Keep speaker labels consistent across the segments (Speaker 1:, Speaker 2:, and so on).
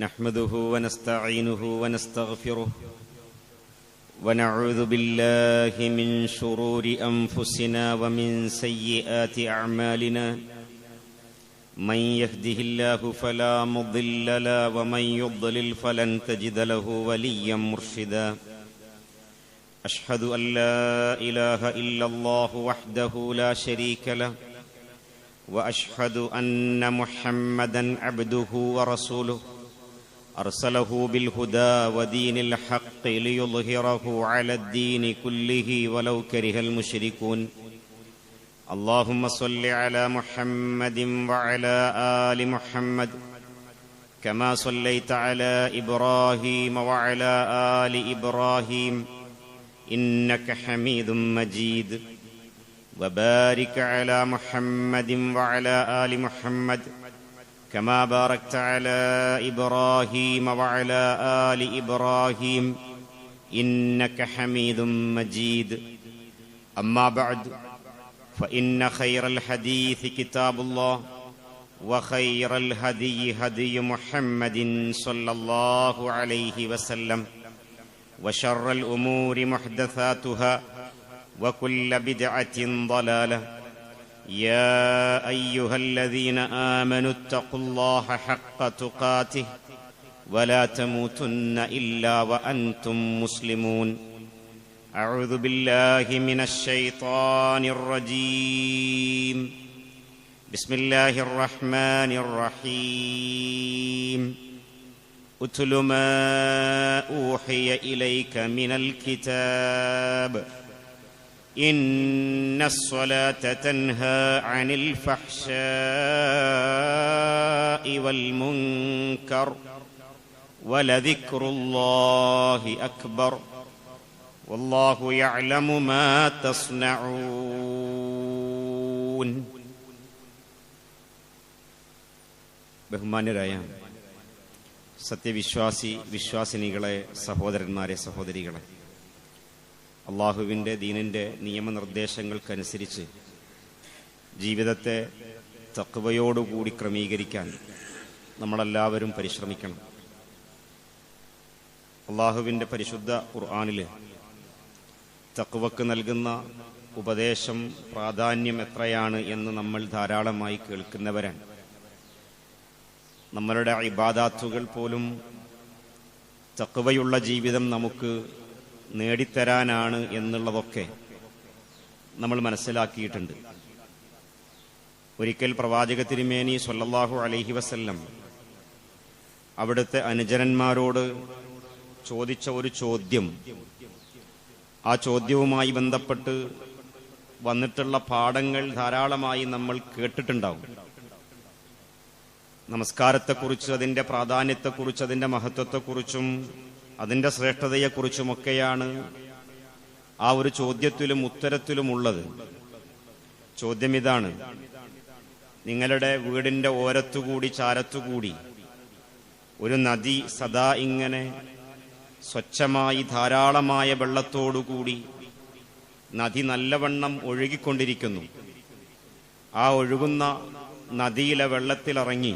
Speaker 1: نحمده ونستعينه ونستغفره ونعوذ بالله من شرور أنفسنا ومن سيئات أعمالنا من يهده الله فلا مضل له ومن يضلل فلن تجد له وليا مرشدا أشهد أن لا إله إلا الله وحده لا شريك له وأشهد أن محمدا عبده ورسوله أرسله بالهدى ودين الحق ليظهره على الدين كله ولو كره المشركون اللهم صل على محمد وعلى آل محمد كما صليت على إبراهيم وعلى آل إبراهيم إنك حميد مجيد وبارك على محمد وعلى آل محمد كما باركت على إبراهيم وعلى آل إبراهيم إنك حميد مجيد أما بعد فإن خير الحديث كتاب الله وخير الهدي هدي محمد صلى الله عليه وسلم وشر الأمور محدثاتها وكل بدعة ضلالة يا أيها الذين آمنوا اتقوا الله حق تقاته ولا تموتن إلا وأنتم مسلمون أعوذ بالله من الشيطان الرجيم بسم الله الرحمن الرحيم اتل ما أوحي إليك من الكتاب إن الصلاة تنهى عن الفحشاء والمنكر ولذكر الله أكبر والله يعلم ما تصنعون. ബഹുമാന്യരായ വിശ്വാസിനികളെ, സഹോദരന്മാരെ, സഹോദരികളെ, അള്ളാഹുവിൻ്റെ ദീനിൻ്റെ നിയമനിർദ്ദേശങ്ങൾക്കനുസരിച്ച് ജീവിതത്തെ തഖ്വയോടുകൂടി ക്രമീകരിക്കാൻ നമ്മളെല്ലാവരും പരിശ്രമിക്കണം. അള്ളാഹുവിൻ്റെ പരിശുദ്ധ ഖുർആനിൽ തഖ്വക്ക് നൽകുന്ന ഉപദേശം, പ്രാധാന്യം എത്രയാണ് എന്ന് നമ്മൾ ധാരാളമായി കേൾക്കുന്നവരാണ്. നമ്മളുടെ ഇബാദാത്തുകൾ പോലും തഖ്വയുള്ള ജീവിതം നമുക്ക് നേടിത്തരാനാണ് എന്നുള്ളതൊക്കെ നമ്മൾ മനസ്സിലാക്കിയിട്ടുണ്ട്. ഒരിക്കൽ പ്രവാചക തിരുമേനി സ്വല്ലല്ലാഹു അലൈഹി വസല്ലം അവിടുത്തെ അനുചരന്മാരോട് ചോദിച്ച ഒരു ചോദ്യം, ആ ചോദ്യവുമായി ബന്ധപ്പെട്ട് വന്നിട്ടുള്ള പാഠങ്ങൾ ധാരാളമായി നമ്മൾ കേട്ടിട്ടുണ്ടാവും. നമസ്കാരത്തെക്കുറിച്ച്, അതിൻ്റെ പ്രാധാന്യത്തെക്കുറിച്ച്, അതിൻ്റെ മഹത്വത്തെക്കുറിച്ചും അതിൻ്റെ ശ്രേഷ്ഠതയെക്കുറിച്ചുമൊക്കെയാണ് ആ ഒരു ചോദ്യത്തിലും ഉത്തരത്തിലുമുള്ളത്. ചോദ്യം ഇതാണ്: നിങ്ങളുടെ വീടിൻ്റെ ഓരത്തുകൂടി, ചാരത്തുകൂടി ഒരു നദി സദാ ഇങ്ങനെ സ്വച്ഛമായി ധാരാളമായ വെള്ളത്തോടുകൂടി നദി നല്ലവണ്ണം ഒഴുകിക്കൊണ്ടിരിക്കുന്നു. ആ ഒഴുകുന്ന നദിയിലെ വെള്ളത്തിലിറങ്ങി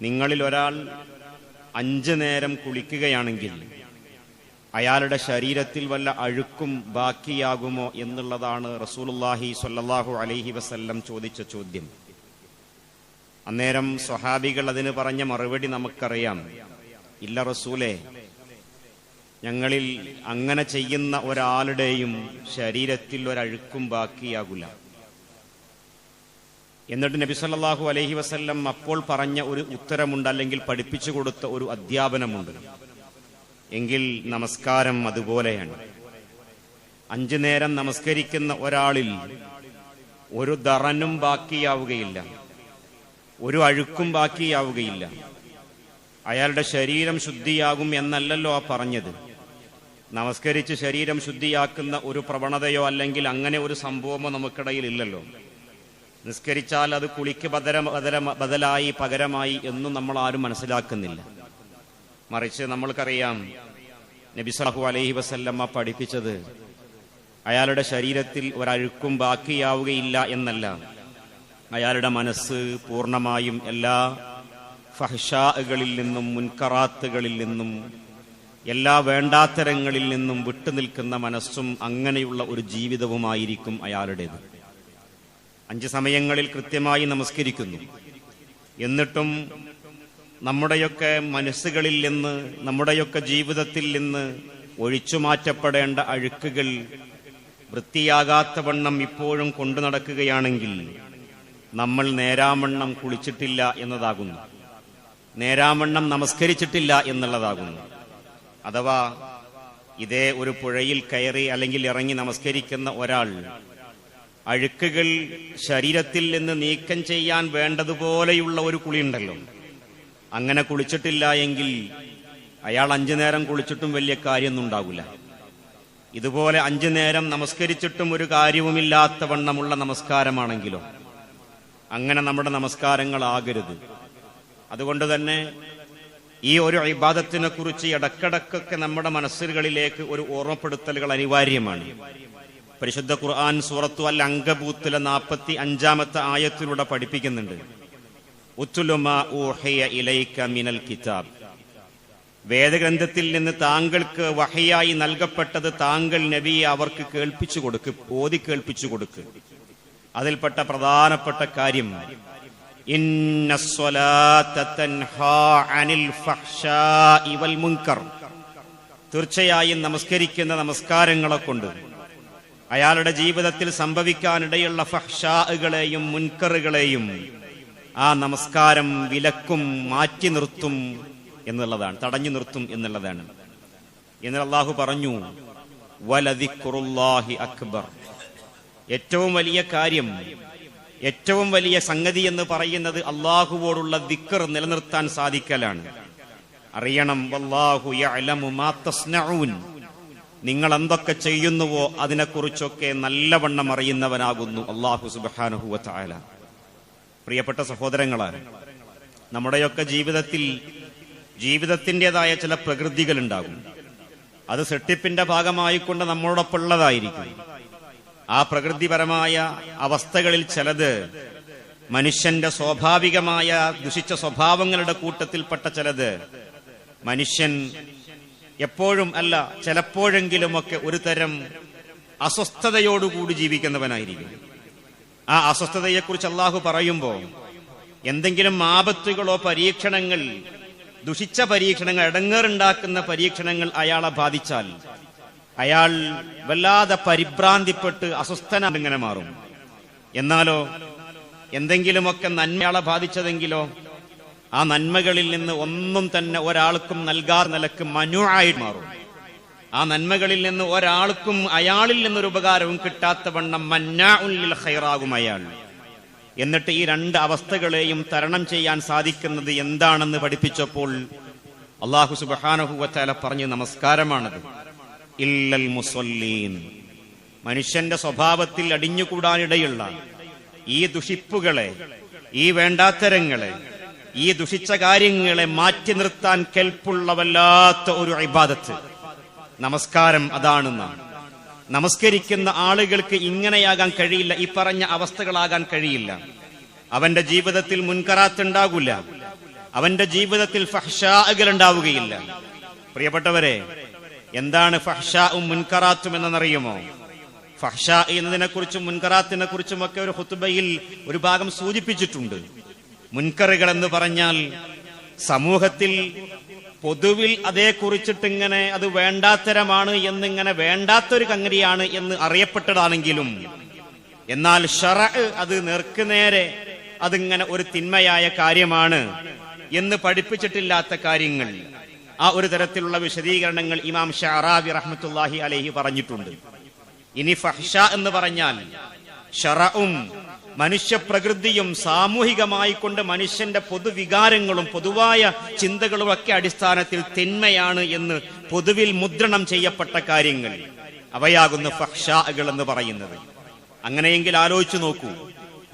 Speaker 1: നിങ്ങളിൽ ഒരാൾ 5 നേരം കുളിക്കുകയാണെങ്കിൽ അയാളുടെ ശരീരത്തിൽ വല്ല അഴുക്കും ബാക്കിയാകുമോ എന്നുള്ളതാണ് റസൂലുള്ളാഹി സ്വല്ലല്ലാഹു അലൈഹി വസല്ലം ചോദിച്ച ചോദ്യം. അന്നേരം സ്വഹാബികൾ അതിന് പറഞ്ഞ മറുപടി നമുക്കറിയാം. ഇല്ല റസൂലേ, ഞങ്ങളിൽ അങ്ങനെ ചെയ്യുന്ന ഒരാളുടെയും ശരീരത്തിൽ ഒരഴുക്കും ബാക്കിയാകില്ല. എന്നിട്ട് നബി സല്ലല്ലാഹു അലൈഹി വസല്ലം അപ്പോൾ പറഞ്ഞ ഒരു ഉത്തരമുണ്ട്, അല്ലെങ്കിൽ പഠിപ്പിച്ചു കൊടുത്ത ഒരു അധ്യാപനമുണ്ട്. എങ്കിൽ നമസ്കാരം അതുപോലെയാണ്. 5 നേരം നമസ്കരിക്കുന്ന ഒരാളിൽ ഒരു ദറനും ബാക്കിയാവുകയില്ല, ഒരു അഴുക്കും ബാക്കിയാവുകയില്ല. അയാളുടെ ശരീരം ശുദ്ധിയാകും എന്നല്ലല്ലോ ആ പറഞ്ഞത്. നമസ്കരിച്ച് ശരീരം ശുദ്ധിയാക്കുന്ന ഒരു പ്രവണതയോ അല്ലെങ്കിൽ അങ്ങനെ ഒരു സംഭവമോ നമുക്കിടയിൽ ഇല്ലല്ലോ. നിസ്കരിച്ചാൽ അത് കുളിക്ക് ബദലായി, പകരമായി എന്നും നമ്മൾ ആരും മനസ്സിലാക്കുന്നില്ല. മറിച്ച് നമ്മൾക്കറിയാം, നബി സല്ലല്ലാഹു അലൈഹി വസല്ലമ പഠിപ്പിച്ചത് അയാളുടെ ശരീരത്തിൽ ഒരഴുക്കും ബാക്കിയാവുകയില്ല എന്നല്ല, അയാളുടെ മനസ്സ് പൂർണ്ണമായും എല്ലാ ഫഹ്ശാകളിൽ നിന്നും മുൻകറാത്തുകളിൽ നിന്നും എല്ലാ വേണ്ടാത്തരങ്ങളിൽ നിന്നും വിട്ടുനിൽക്കുന്ന മനസ്സും അങ്ങനെയുള്ള ഒരു ജീവിതവുമായിരിക്കും അയാളുടേത്. 5 സമയങ്ങളിൽ കൃത്യമായി നമസ്കരിക്കുന്നു. എന്നിട്ടും നമ്മുടെയൊക്കെ മനസ്സുകളിൽ നിന്ന്, നമ്മുടെയൊക്കെ ജീവിതത്തിൽ നിന്ന് ഒഴിച്ചുമാറ്റപ്പെടേണ്ട അഴുക്കുകൾ വൃത്തിയാകാത്ത വണ്ണം ഇപ്പോഴും കൊണ്ടു നടക്കുകയാണെങ്കിൽ നമ്മൾ നേരാവണ്ണം കുളിച്ചിട്ടില്ല എന്നതാകുന്നു, നേരാവണ്ണം നമസ്കരിച്ചിട്ടില്ല എന്നുള്ളതാകുന്നു. അഥവാ ഇതേ ഒരു പുഴയിൽ കയറി അല്ലെങ്കിൽ ഇറങ്ങി നമസ്കരിക്കുന്ന ഒരാൾ അഴുക്കുകൾ ശരീരത്തിൽ നിന്ന് നീക്കം ചെയ്യാൻ വേണ്ടതുപോലെയുള്ള ഒരു കുളിയുണ്ടല്ലോ, അങ്ങനെ കുളിച്ചിട്ടില്ല എങ്കിൽ അയാൾ 5 നേരം കുളിച്ചിട്ടും വലിയ കാര്യമൊന്നും ഉണ്ടാകില്ല. ഇതുപോലെ 5 നേരം നമസ്കരിച്ചിട്ടും ഒരു കാര്യവുമില്ലാത്ത വണ്ണമുള്ള നമസ്കാരമാണെങ്കിലോ അങ്ങനെ നമ്മുടെ നമസ്കാരങ്ങളാകരുത്. അതുകൊണ്ട് തന്നെ ഈ ഒരു ഇബാദത്തിനെ കുറിച്ച് ഇടക്കിടക്കൊക്കെ നമ്മുടെ മനസ്സുകളിലേക്ക് ഒരു ഓർമ്മപ്പെടുത്തലുകൾ അനിവാര്യമാണ്. പരിശുദ്ധ ഖുർആൻ സൂറത്തു അൽ അങ്കബൂത്തിലെ 45-ാമത്തെ ആയത്തിലൂടെ പഠിപ്പിക്കുന്നുണ്ട്, ഉത്ലു മാ ഊഹിയ ഇലൈക മിനൽ കിതാബ്. വേദഗ്രന്ഥത്തിൽ നിന്ന് താങ്കൾക്ക് വഹയായി നൽകപ്പെട്ടത് താങ്കൾ നബിയെ അവർക്ക് കേൾപ്പിച്ചു കൊടുക്ക്, ഓതി കേൾപ്പിച്ചു കൊടുക്ക്. അതിൽപ്പെട്ട പ്രധാനപ്പെട്ട കാര്യം ഇന്നസ്സലാത്ത തൻഹാ അനിൽ ഫഹ്ശാഇ വൽ മുൻകർ. തീർച്ചയായും നമസ്കരിക്കുന്ന നമസ്കാരങ്ങളെ കൊണ്ട് അയാളുടെ ജീവിതത്തിൽ സംഭവിക്കാനിടയുള്ള ഫഹ്ശാകളെയും മുൻകറുകളെയും ആ നമസ്കാരം വിലക്കും, മാറ്റി നിർത്തും എന്നുള്ളതാണ്, തടഞ്ഞു നിർത്തും എന്നുള്ളതാണ്. എന്നാൽ അല്ലാഹു പറഞ്ഞു, വലദിക്റുല്ലാഹി അക്ബർ. ഏറ്റവും വലിയ കാര്യം, ഏറ്റവും വലിയ സംഗതി എന്ന് പറയുന്നത് അല്ലാഹുവോടുള്ള ദിക്ർ നിലനിർത്താൻ സാധിക്കലാണ്. അറിയണം, വല്ലാഹു യഅലമു മാ തസ്നഊൻ. നിങ്ങൾ എന്തൊക്കെ ചെയ്യുന്നുവോ അതിനെക്കുറിച്ചൊക്കെ നല്ലവണ്ണം അറിയുന്നവനാകുന്നു അല്ലാഹു സുബ്ഹാനഹു വ തആല. പ്രിയപ്പെട്ട സഹോദരങ്ങളെ, നമ്മുടെയൊക്കെ ജീവിതത്തിൻ്റെതായ ചില പ്രകൃതികൾ ഉണ്ടാകും. അത് സെട്ടിപ്പിന്റെ ഭാഗമായിക്കൊണ്ട് നമ്മളോടൊപ്പം ഉള്ളതായിരിക്കും. ആ പ്രകൃതിപരമായ അവസ്ഥകളിൽ ചിലത് മനുഷ്യന്റെ സ്വാഭാവികമായ ദുഷിച്ച സ്വഭാവങ്ങളുടെ കൂട്ടത്തിൽപ്പെട്ട ചിലത് മനുഷ്യൻ എപ്പോഴും അല്ല ചിലപ്പോഴെങ്കിലുമൊക്കെ ഒരു തരം അസ്വസ്ഥതയോടുകൂടി ജീവിക്കുന്നവനായിരിക്കും. ആ അസ്വസ്ഥതയെക്കുറിച്ച് അല്ലാഹു പറയുമ്പോൾ എന്തെങ്കിലും ആപത്തുകളോ പരീക്ഷണങ്ങൾ, ദുഷിച്ച പരീക്ഷണങ്ങൾ, ഇടങ്ങേറുണ്ടാക്കുന്ന പരീക്ഷണങ്ങൾ അയാളെ ബാധിച്ചാൽ അയാൾ വല്ലാതെ പരിഭ്രാന്തിപ്പെട്ട് അസ്വസ്ഥനായിങ്ങനെ മാറും. എന്നാലോ എന്തെങ്കിലുമൊക്കെ നന്മയാളെ ബാധിച്ചതെങ്കിലോ ആ നന്മകളിൽ നിന്ന് ഒന്നും തന്നെ ഒരാൾക്കും നൽകാർ നിലക്ക് മനുആയി മാറും. ആ നന്മകളിൽ നിന്ന് ഒരാൾക്കും അയാളിൽ നിന്നൊരു ഉപകാരവും കിട്ടാത്ത വണ്ണം മന്നാഉൻ ലിൽ ഖൈറാകും അയാൾ. എന്നിട്ട് ഈ 2 അവസ്ഥകളെയും തരണം ചെയ്യാൻ സാധിക്കുന്നത് എന്താണെന്ന് പഠിപ്പിച്ചപ്പോൾ അല്ലാഹു സുബ്ഹാനഹു വ തആല പറഞ്ഞു, നമസ്കാരമാണത്. ഇല്ലൽ മുസല്ലീൻ. മനുഷ്യന്റെ സ്വഭാവത്തിൽ അടിഞ്ഞുകൂടാനിടയുള്ള ഈ ദുഷിപ്പുകളെ, ഈ വേണ്ടാത്തരങ്ങളെ, ഈ ദുഷിച്ച കാര്യങ്ങളെ മാറ്റി നിർത്താൻ കെൽപ്പുള്ള വല്ലാത്ത ഒരു ഇബാദത്ത് നമസ്കാരം അതാണെന്നാണ്. നമസ്കരിക്കുന്ന ആളുകൾക്ക് ഇങ്ങനെയാകാൻ കഴിയില്ല, ഈ പറഞ്ഞ അവസ്ഥകളാകാൻ കഴിയില്ല. അവന്റെ ജീവിതത്തിൽ മുൻകറാത്ത് ഉണ്ടാകില്ല, അവന്റെ ജീവിതത്തിൽ ഫഹ്ശാകൾ ഉണ്ടാവുകയില്ല. പ്രിയപ്പെട്ടവരെ, എന്താണ് ഫഹ്ശാഉം മുൻകറാത്തും എന്നറിയുമോ? ഫഹ്ശാ എന്നതിനെ കുറിച്ചും മുൻകറാത്തിനെ കുറിച്ചുമൊക്കെ ഒരു ഖുത്ബയിൽ ഒരു ഭാഗം സൂചിപ്പിച്ചിട്ടുണ്ട്. മുൻകറുകൾ എന്ന് പറഞ്ഞാൽ സമൂഹത്തിൽ പൊതുവിൽ അതേക്കുറിച്ചിട്ടിങ്ങനെ അത് വേണ്ടാത്തരമാണ് എന്നിങ്ങനെ വേണ്ടാത്തൊരു കങ്ങരിയാണ് എന്ന് അറിയപ്പെട്ടതാണെങ്കിലും എന്നാൽ ശറഅ് അത് നേർക്കുനേരെ അതിങ്ങനെ ഒരു തിന്മയായ കാര്യമാണ് എന്ന് പഠിപ്പിച്ചിട്ടില്ലാത്ത കാര്യങ്ങൾ, ആ ഒരു തരത്തിലുള്ള വിശദീകരണങ്ങൾ ഇമാം ഷഅറാബി റഹ്മത്തുള്ളാഹി അലൈഹി പറഞ്ഞിട്ടുണ്ട്. ഇനി ഫഹ്ശ എന്ന് പറഞ്ഞാൽ ശറഉം മനുഷ്യപ്രകൃതിയും സാമൂഹികമായി കൊണ്ട് മനുഷ്യന്റെ പൊതുവികാരങ്ങളും പൊതുവായ ചിന്തകളും ഒക്കെ അടിസ്ഥാനത്തിൽ തിന്മയാണ് എന്ന് പൊതുവിൽ മുദ്രണം ചെയ്യപ്പെട്ട കാര്യങ്ങൾ, അവയാകുന്നു ഫഹ്ശാകൾ എന്ന് പറയുന്നത്. അങ്ങനെയെങ്കിൽ ആലോചിച്ചു നോക്കൂ,